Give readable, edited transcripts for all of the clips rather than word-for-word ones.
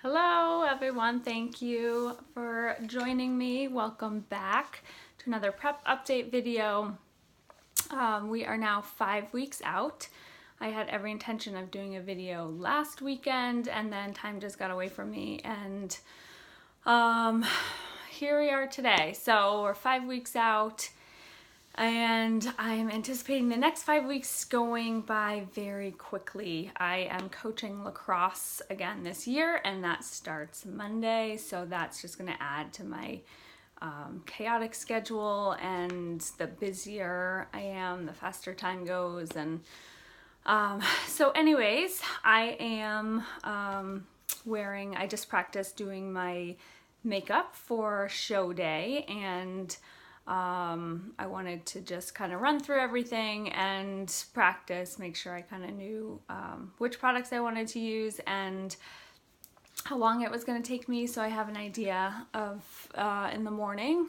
Hello everyone, thank you for joining me. Welcome back to another prep update video. We are now 5 weeks out. I had every intention of doing a video last weekend and then time just got away from me and here we are today. So we're 5 weeks out and I'm anticipating the next 5 weeks going by very quickly. I am coaching lacrosse again this year and that starts Monday, so that's just going to add to my chaotic schedule, and the busier I am, the faster time goes. And so anyways, I am I just practiced doing my makeup for show day, and I wanted to just kind of run through everything and practice, make sure I kind of knew which products I wanted to use and how long it was going to take me, so I have an idea of in the morning.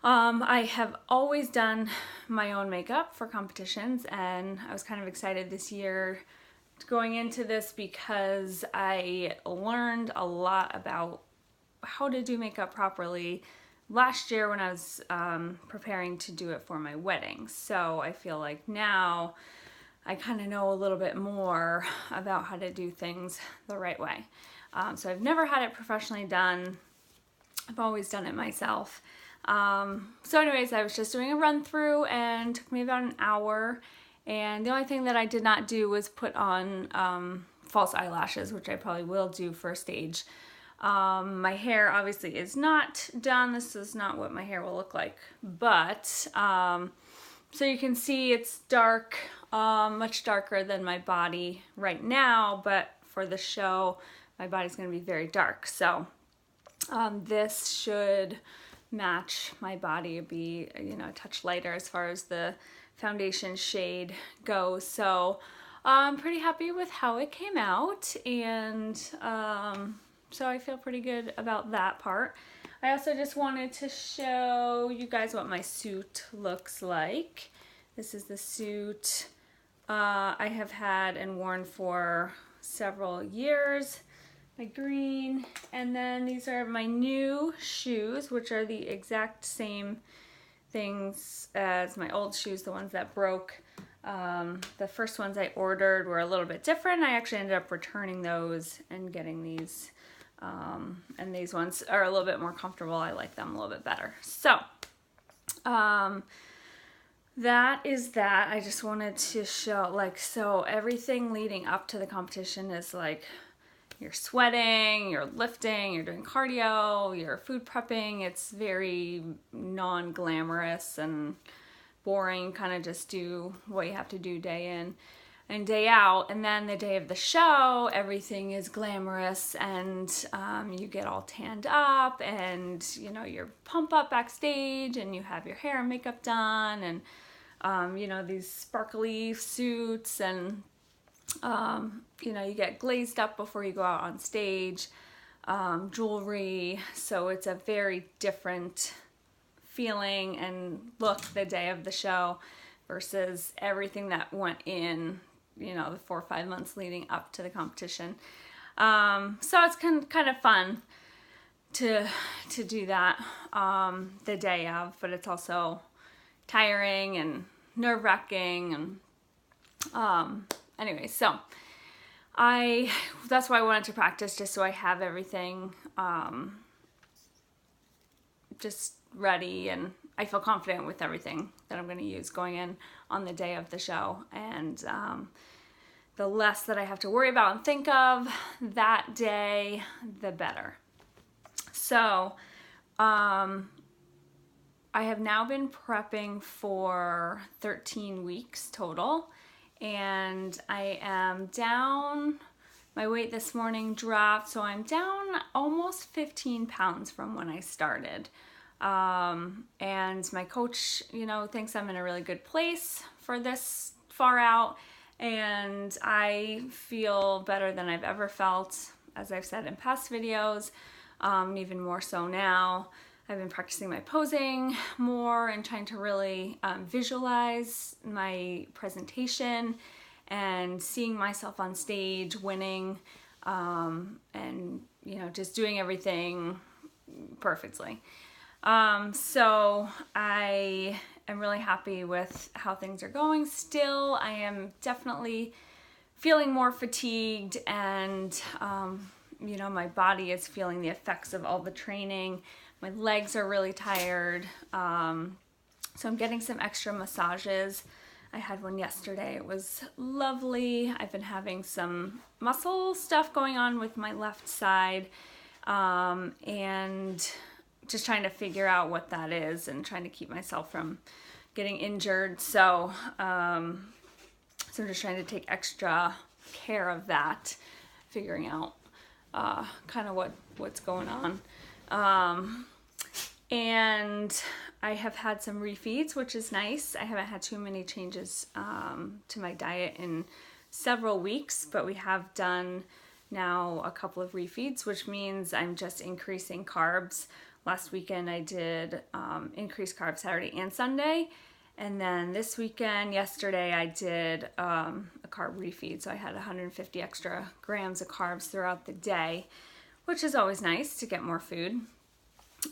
I have always done my own makeup for competitions, and I was kind of excited this year going into this because I learned a lot about how to do makeup properly last year when I was preparing to do it for my wedding. So I feel like now I kind of know a little bit more about how to do things the right way. So I've never had it professionally done. I've always done it myself. So anyways, I was just doing a run through and it took me about an hour. And the only thing that I did not do was put on false eyelashes, which I probably will do for stage. My hair obviously is not done. This is not what my hair will look like, but so you can see it's dark, much darker than my body right now, but for the show my body's going to be very dark, so this should match my body, be a touch lighter as far as the foundation shade goes. So I'm pretty happy with how it came out, and so I feel pretty good about that part. I also just wanted to show you guys what my suit looks like. This is the suit I have had and worn for several years. My green, and then these are my new shoes, which are the exact same things as my old shoes, the ones that broke. The first ones I ordered were a little bit different. I actually ended up returning those and getting these. And these ones are a little bit more comfortable. I like them a little bit better. So, that is that. I just wanted to show, so everything leading up to the competition is you're sweating, you're lifting, you're doing cardio, you're food prepping. It's very non-glamorous and boring. Kind of just do what you have to do day in and day out, and then the day of the show everything is glamorous, and you get all tanned up, and you're pump up backstage, and you have your hair and makeup done, and these sparkly suits, and you get glazed up before you go out on stage, jewelry, so it's a very different feeling and look the day of the show versus everything that went in the 4 or 5 months leading up to the competition. So it's kind of fun to do that the day of, but it's also tiring and nerve-wracking, and anyway, so that's why I wanted to practice, just so I have everything just ready, and I feel confident with everything that I'm going to use going in on the day of the show, and the less that I have to worry about and think of that day, the better. So I have now been prepping for 13 weeks total, and I am down, my weight this morning dropped, so I'm down almost 15 pounds from when I started. And my coach, thinks I'm in a really good place for this far out, and I feel better than I've ever felt, as I've said in past videos, even more so now. I've been practicing my posing more and trying to really visualize my presentation and seeing myself on stage winning, and and just doing everything perfectly. So I am really happy with how things are going still. I am definitely feeling more fatigued, and my body is feeling the effects of all the training. My legs are really tired. So I'm getting some extra massages. I had one yesterday. It was lovely. I've been having some muscle stuff going on with my left side, and just trying to figure out what that is and trying to keep myself from getting injured. So, so I'm just trying to take extra care of that, figuring out kind of what's going on. And I have had some refeeds, which is nice. I haven't had too many changes to my diet in several weeks, but we have done now a couple of refeeds, which means I'm just increasing carbs. Last weekend I did increase carbs Saturday and Sunday. And then this weekend, yesterday, I did a carb refeed. So I had 150 extra grams of carbs throughout the day, which is always nice to get more food.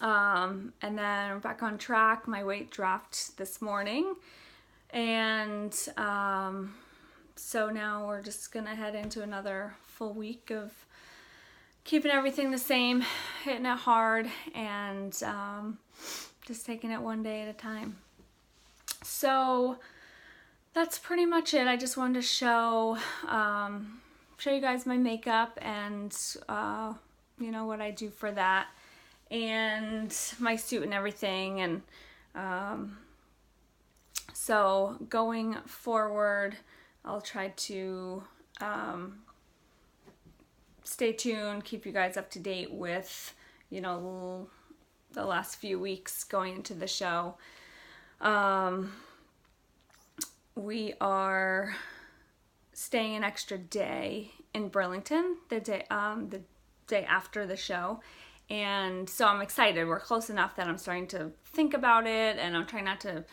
And then I'm back on track. My weight dropped this morning. And so now we're just going to head into another full week of keeping everything the same, hitting it hard, and just taking it one day at a time. So that's pretty much it. I just wanted to show you guys my makeup and what I do for that, and my suit and everything. And so going forward, I'll try to stay tuned, keep you guys up to date with the last few weeks going into the show. We are staying an extra day in Burlington the day after the show, and so I'm excited. We're close enough that I'm starting to think about it, and I'm trying not to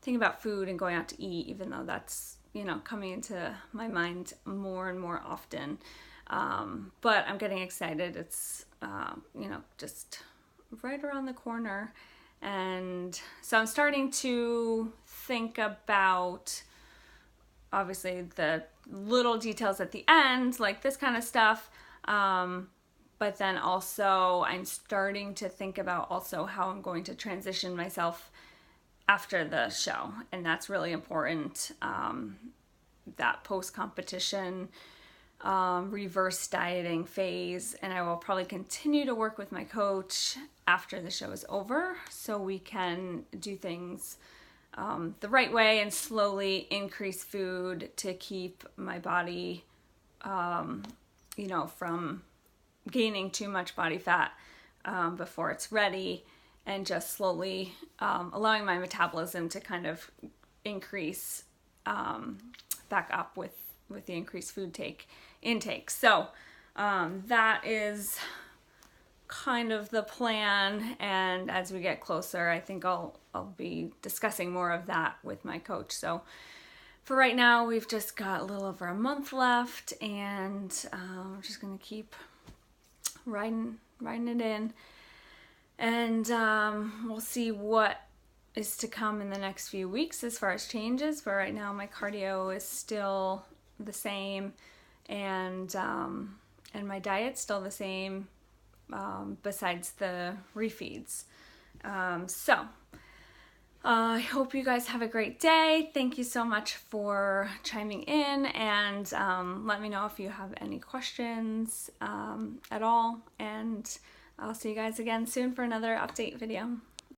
think about food and going out to eat, even though that's coming into my mind more and more often. But I'm getting excited. It's just right around the corner. And so I'm starting to think about, obviously, the little details at the end, like this kind of stuff. But then also I'm starting to think about also how I'm going to transition myself after the show. And that's really important. That post-competition reverse dieting phase, and I will probably continue to work with my coach after the show is over, so we can do things the right way and slowly increase food to keep my body from gaining too much body fat before it's ready, and just slowly allowing my metabolism to kind of increase back up with the increased food intake. So that is kind of the plan, and as we get closer, I think I'll be discussing more of that with my coach. So for right now, we've just got a little over a month left, and we're just gonna keep riding it in, and we'll see what is to come in the next few weeks as far as changes. But right now, my cardio is still the same, and my diet's still the same, besides the refeeds. So I hope you guys have a great day. Thank you so much for chiming in, and let me know if you have any questions at all, and I'll see you guys again soon for another update video.